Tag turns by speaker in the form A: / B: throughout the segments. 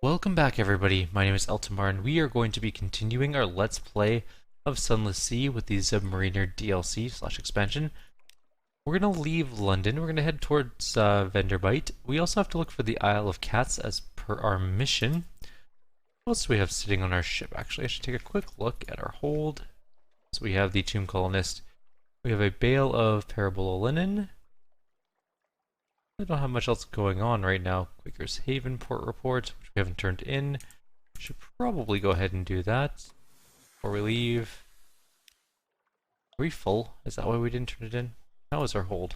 A: Welcome back everybody, my name is Eltimar and we are going to be continuing our Let's Play of Sunless Sea with the Zubmariner DLC/expansion. We're going to leave London, we're going to head towards Venderbight. We also have to look for the Isle of Cats as per our mission. What else do we have sitting on our ship? Actually, I should take a quick look at our hold. So we have the Tomb Colonist. We have a bale of Parabola linen. I don't have much else going on right now. Quaker's Haven port report, which we haven't turned in. Should probably go ahead and do that before we leave. Are we full? Is that why we didn't turn it in? How is our hold?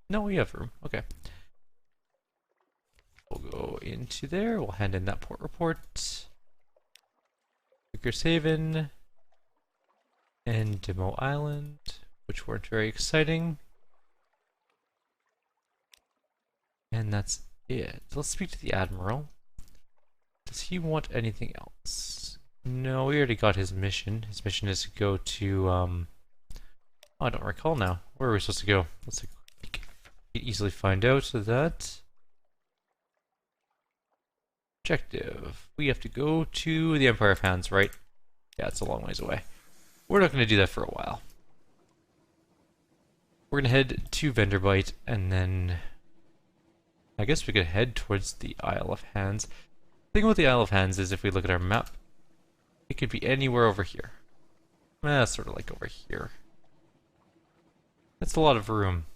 A: No, we have room. Okay. We'll go into there. We'll hand in that port report. Quaker's Haven. And Demo Island, which weren't very exciting. And that's it. Let's speak to the Admiral. Does he want anything else? No, we already got his mission. His mission is to go to, oh, I don't recall now. Where are we supposed to go? Let's take a peek. You can easily find out that. Objective. We have to go to the Empire of Hands, right? Yeah, it's a long ways away. We're not going to do that for a while. We're going to head to Venderbight and then I guess we could head towards the Isle of Hands. The thing about the Isle of Hands is if we look at our map, it could be anywhere over here. Sort of like over here. That's a lot of room.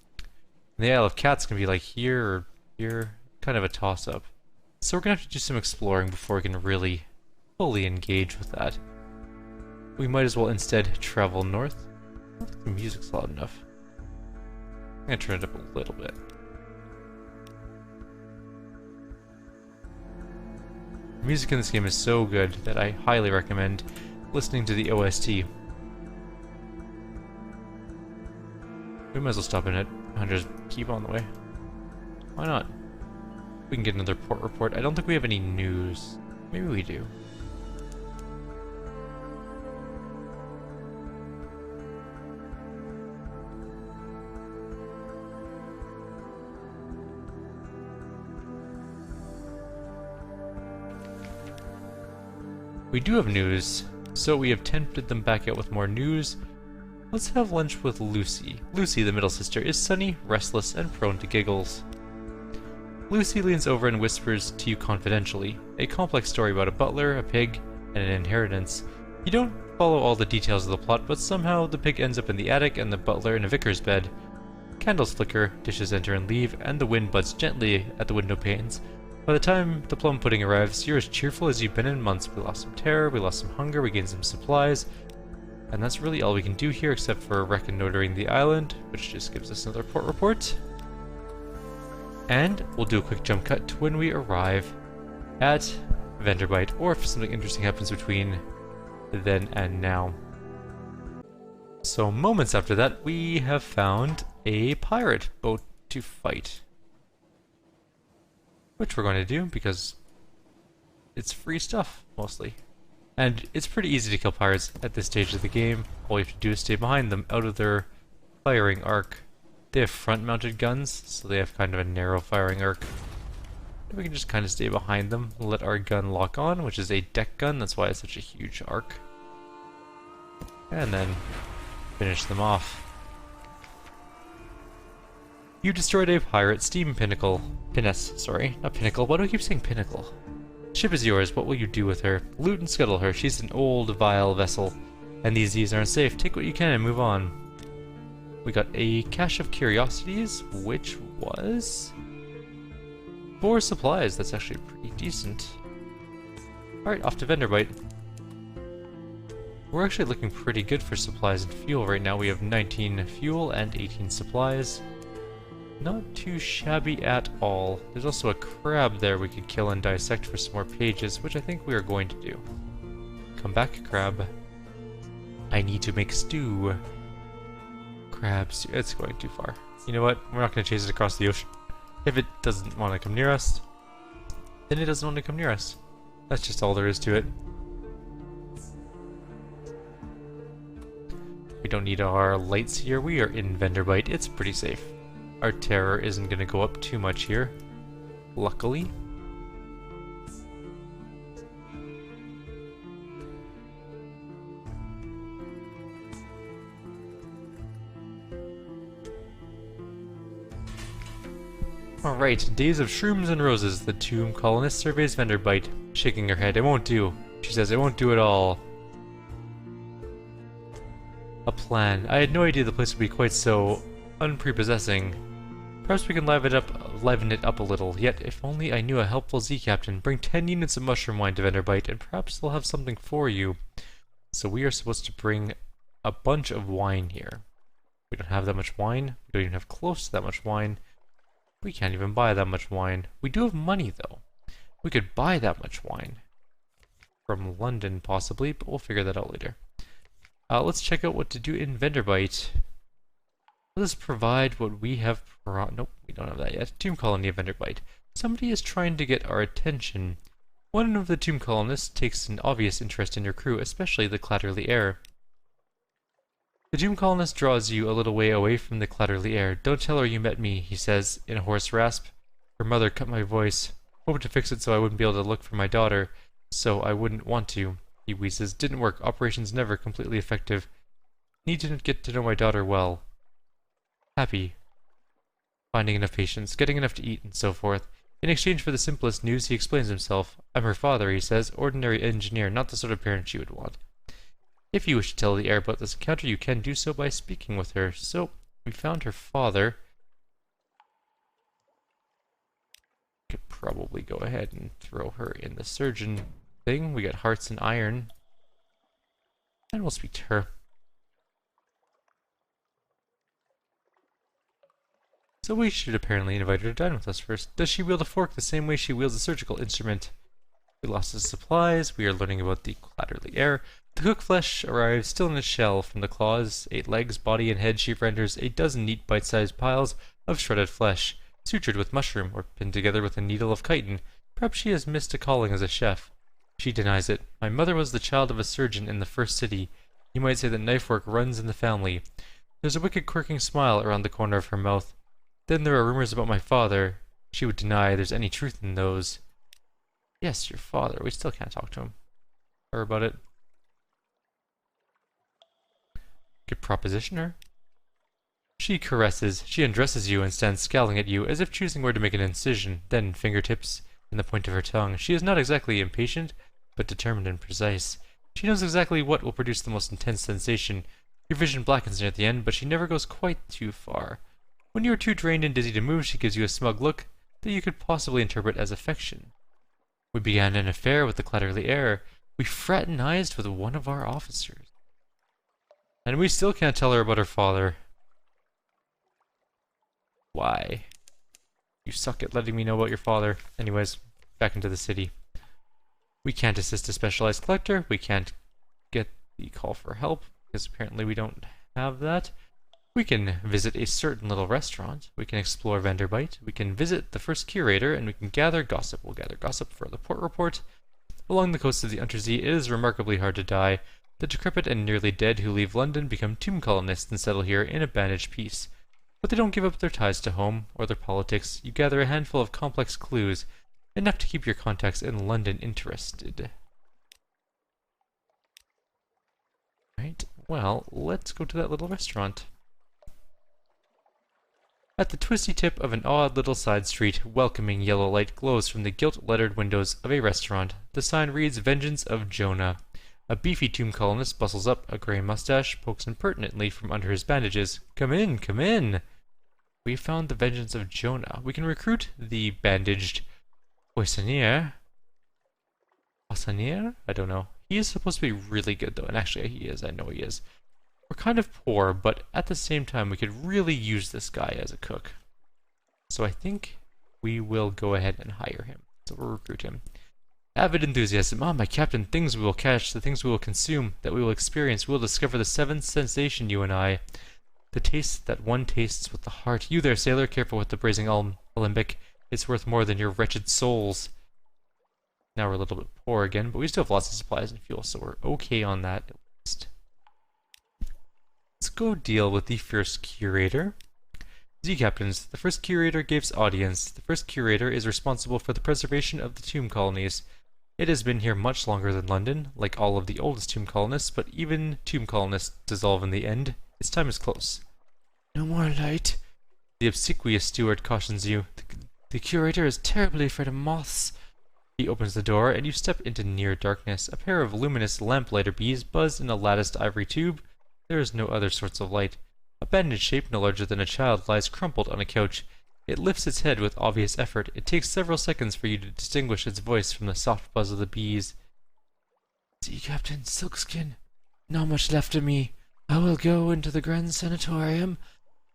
A: And the Isle of Cats can be like here or here. Kind of a toss-up. So we're going to have to do some exploring before we can really fully engage with that. We might as well instead travel north. I don't think the music's loud enough. I'm going to turn it up a little bit. The music in this game is so good that I highly recommend listening to the OST. We might as well stop in it and just keep on the way. Why not? We can get another port report. I don't think we have any news. Maybe we do. We do have news, so we have tempted them back out with more news. Let's have lunch with Lucy. Lucy, the middle sister, is sunny, restless, and prone to giggles. Lucy leans over and whispers to you confidentially, a complex story about a butler, a pig, and an inheritance. You don't follow all the details of the plot, but somehow the pig ends up in the attic and the butler in a vicar's bed. Candles flicker, dishes enter and leave, and the wind butts gently at the window panes. By the time the plum pudding arrives, you're as cheerful as you've been in months. We lost some terror, we lost some hunger, we gained some supplies, and that's really all we can do here except for reconnoitering the island, which just gives us another port report. And we'll do a quick jump cut to when we arrive at Venderbight, or if something interesting happens between then and now. So moments after that, we have found a pirate boat to fight. Which we're going to do because it's free stuff, mostly. And it's pretty easy to kill pirates at this stage of the game. All you have to do is stay behind them, out of their firing arc. They have front-mounted guns, so they have kind of a narrow firing arc. And we can just kind of stay behind them, let our gun lock on, which is a deck gun, that's why it's such a huge arc. And then finish them off. You destroyed a pirate steam pinnacle. Not pinnacle. Why do I keep saying pinnacle? Ship is yours. What will you do with her? Loot and scuttle her. She's an old, vile vessel, and these seas aren't safe. Take what you can and move on. We got a cache of curiosities, which was 4 supplies. That's actually pretty decent. Alright, off to Venderbight. We're actually looking pretty good for supplies and fuel right now. We have 19 fuel and 18 supplies. Not too shabby at all. There's also a crab there we could kill and dissect for some more pages, which I think we are going to do. Come back, crab. I need to make stew. Crab stew. It's going too far. You know what? We're not going to chase it across the ocean. If it doesn't want to come near us, then it doesn't want to come near us. That's just all there is to it. We don't need our lights here. We are in Venderbight. It's pretty safe. Our terror isn't going to go up too much here, luckily. Alright, days of shrooms and roses. The tomb colonist surveys Venderbight, shaking her head. It won't do. She says it won't do at all. A plan. I had no idea the place would be quite so unprepossessing. Perhaps we can liven it up a little. Yet, if only I knew a helpful Z-Captain. Bring 10 units of mushroom wine to Venderbight, and perhaps they'll have something for you. So we are supposed to bring a bunch of wine here. We don't have that much wine. We don't even have close to that much wine. We can't even buy that much wine. We do have money, though. We could buy that much wine. From London, possibly, but we'll figure that out later. Let's check out what to do in Venderbight. Let us provide what we have. Nope, we don't have that yet. Tomb colony of Venderbight. Somebody is trying to get our attention. One of the tomb colonists takes an obvious interest in your crew, especially the Clatterly Heir. The tomb colonist draws you a little way away from the Clatterly Heir. Don't tell her you met me, he says in a hoarse rasp. Her mother cut my voice. Hoped to fix it so I wouldn't be able to look for my daughter. So I wouldn't want to. He wheezes. Didn't work. Operation's never completely effective. Need to get to know my daughter well. Happy. Finding enough patience, getting enough to eat, and so forth. In exchange for the simplest news, he explains himself. I'm her father, he says. Ordinary engineer, not the sort of parent she would want. If you wish to tell the heir about this encounter, you can do so by speaking with her. So, we found her father. Could probably go ahead and throw her in the surgeon thing. We got hearts and iron. And we'll speak to her. So we should apparently invite her to dine with us first. Does she wield a fork the same way she wields a surgical instrument? We lost his supplies. We are learning about the Clatterly Heir. The cooked flesh arrives still in a shell from the claws, 8 legs, body, and head. She renders a dozen neat bite-sized piles of shredded flesh, sutured with mushroom or pinned together with a needle of chitin. Perhaps she has missed a calling as a chef. She denies it. My mother was the child of a surgeon in the first city. You might say that knife work runs in the family. There's a wicked quirking smile around the corner of her mouth. Then there are rumors about my father. She would deny there's any truth in those. Yes, your father. We still can't talk to him. Or about it. Could proposition her? She caresses. She undresses you and stands scowling at you, as if choosing where to make an incision, then fingertips and the point of her tongue. She is not exactly impatient, but determined and precise. She knows exactly what will produce the most intense sensation. Your vision blackens near the end, but she never goes quite too far. When you are too drained and dizzy to move, she gives you a smug look that you could possibly interpret as affection. We began an affair with the Clatterly Heir. We fraternized with one of our officers. And we still can't tell her about her father. Why? You suck at letting me know about your father. Anyways, back into the city. We can't assist a specialized collector. We can't get the call for help, because apparently we don't have that. We can visit a certain little restaurant. We can explore Venderbight. We can visit the first curator, and we can gather gossip. We'll gather gossip for the port report. Along the coast of the Untersee, it is remarkably hard to die. The decrepit and nearly dead who leave London become tomb colonists and settle here in a bandaged peace. But they don't give up their ties to home, or their politics. You gather a handful of complex clues, enough to keep your contacts in London interested. Right, well, let's go to that little restaurant. At the twisty tip of an odd little side street, welcoming yellow light glows from the gilt-lettered windows of a restaurant. The sign reads, Vengeance of Jonah. A beefy tomb colonist bustles up, a grey mustache pokes impertinently from under his bandages. Come in, come in! We found the Vengeance of Jonah. We can recruit the bandaged poissonnier. Poissonnier? I don't know. He is supposed to be really good, though, and actually he is. I know he is. We're kind of poor, but at the same time we could really use this guy as a cook. So I think we will go ahead and hire him. So we'll recruit him. Avid enthusiasm. Ah, my captain, things we will catch, the things we will consume, that we will experience. We will discover the seventh sensation, you and I. The taste that one tastes with the heart. You there, sailor, careful with the brazen alembic. It's worth more than your wretched souls. Now we're a little bit poor again, but we still have lots of supplies and fuel, so we're okay on that at least. Let's go deal with the first curator. Z-Captains. The first curator gives audience. The first curator is responsible for the preservation of the tomb colonies. It has been here much longer than London, like all of the oldest tomb colonists, but even tomb colonists dissolve in the end. Its time is close. No more light. The obsequious steward cautions you. The curator is terribly afraid of moths. He opens the door, and you step into near darkness. A pair of luminous lamplighter bees buzz in a latticed ivory tube. There is no other source of light. A bandaged shape no larger than a child lies crumpled on a couch. It lifts its head with obvious effort. It takes several seconds for you to distinguish its voice from the soft buzz of the bees. "See, Captain Silkskin, not much left of me. I will go into the Grand Sanatorium.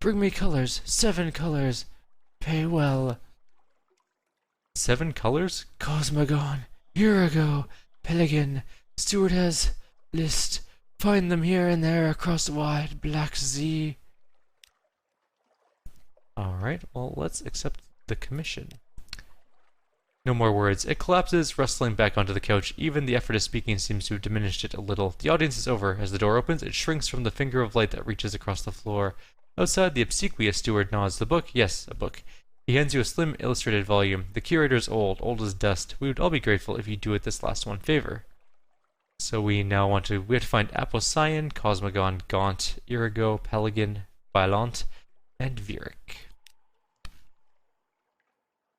A: Bring me colors, 7 colors. Pay well." 7 colors? Cosmogon, Urigo, Pelican, Stewardess, List. Find them here and there across the wide black sea. Alright, well, let's accept the commission. No more words. It collapses, rustling back onto the couch. Even the effort of speaking seems to have diminished it a little. The audience is over. As the door opens, it shrinks from the finger of light that reaches across the floor. Outside, the obsequious steward nods. The book? Yes, a book. He hands you a slim, illustrated volume. The curator's old as dust. We would all be grateful if you do it this last one favor. So we have to find Aposcion, Cosmogon, Gaunt, Irigo, Pelican, Violent, and Vieric.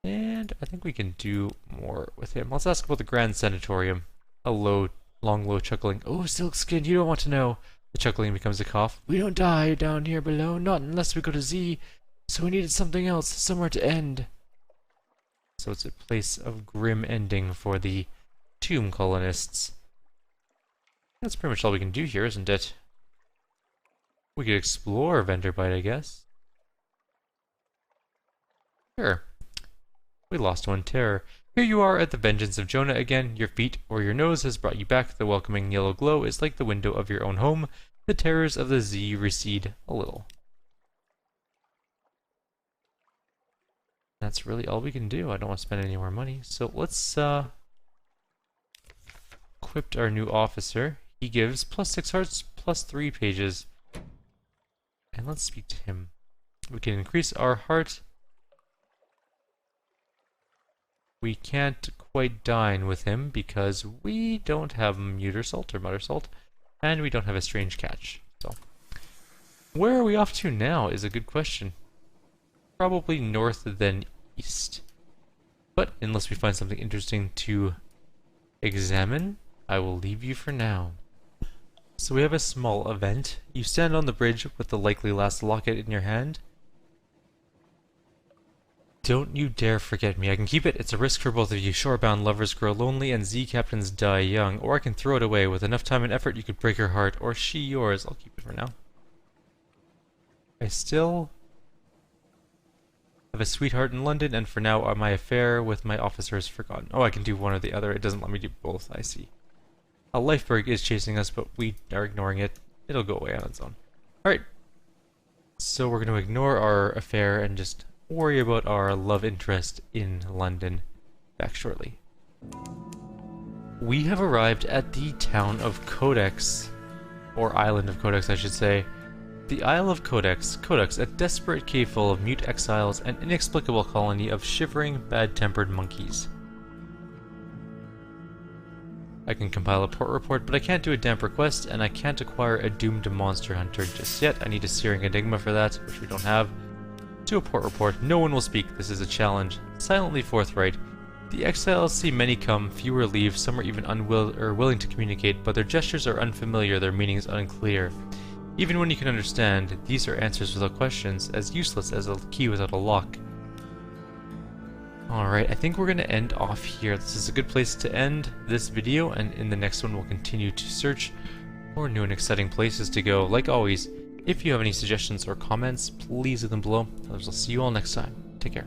A: And I think we can do more with him. Let's ask about the Grand Sanatorium. A long, low chuckling. "Oh, Silkskin, you don't want to know." The chuckling becomes a cough. "We don't die down here below, not unless we go to Z. So we needed something else, somewhere to end." So it's a place of grim ending for the tomb colonists. That's pretty much all we can do here, isn't it? We could explore Venderbight, I guess. Sure. We lost one terror. Here you are at the Vengeance of Jonah again. Your feet or your nose has brought you back. The welcoming yellow glow is like the window of your own home. The terrors of the Z recede a little. That's really all we can do. I don't want to spend any more money. So let's equip our new officer. He gives +6 hearts, +3 pages. And let's speak to him. We can increase our heart. We can't quite dine with him because we don't have Muter Salt or Mutter Salt, and we don't have a strange catch. So, where are we off to now is a good question. Probably north then east. But unless we find something interesting to examine, I will leave you for now. So we have a small event. You stand on the bridge with the likely last locket in your hand. Don't you dare forget me. I can keep it. It's a risk for both of you. Shorebound lovers grow lonely and Z captains die young. Or I can throw it away. With enough time and effort, you could break her heart. Or she yours. I'll keep it for now. I still have a sweetheart in London, and for now my affair with my officer is forgotten. Oh, I can do one or the other. It doesn't let me do both. I see. A lifeberg is chasing us, but we are ignoring it. It'll go away on its own. Alright. So we're going to ignore our affair and just worry about our love interest in London. Back shortly. We have arrived at the town of Codex. Or island of Codex, I should say. The Isle of Codex. Codex, a desperate cave full of mute exiles, an inexplicable colony of shivering, bad-tempered monkeys. I can compile a port report, but I can't do a damp request, and I can't acquire a doomed monster hunter just yet. I need a searing enigma for that, which we don't have. Do a port report. No one will speak. This is a challenge. Silently forthright. The exiles see many come, fewer leave, some are even willing to communicate, but their gestures are unfamiliar, their meanings unclear. Even when you can understand, these are answers without questions, as useless as a key without a lock. Alright, I think we're going to end off here. This is a good place to end this video, and in the next one we'll continue to search for new and exciting places to go. Like always, if you have any suggestions or comments, please leave them below. Others, I'll see you all next time. Take care.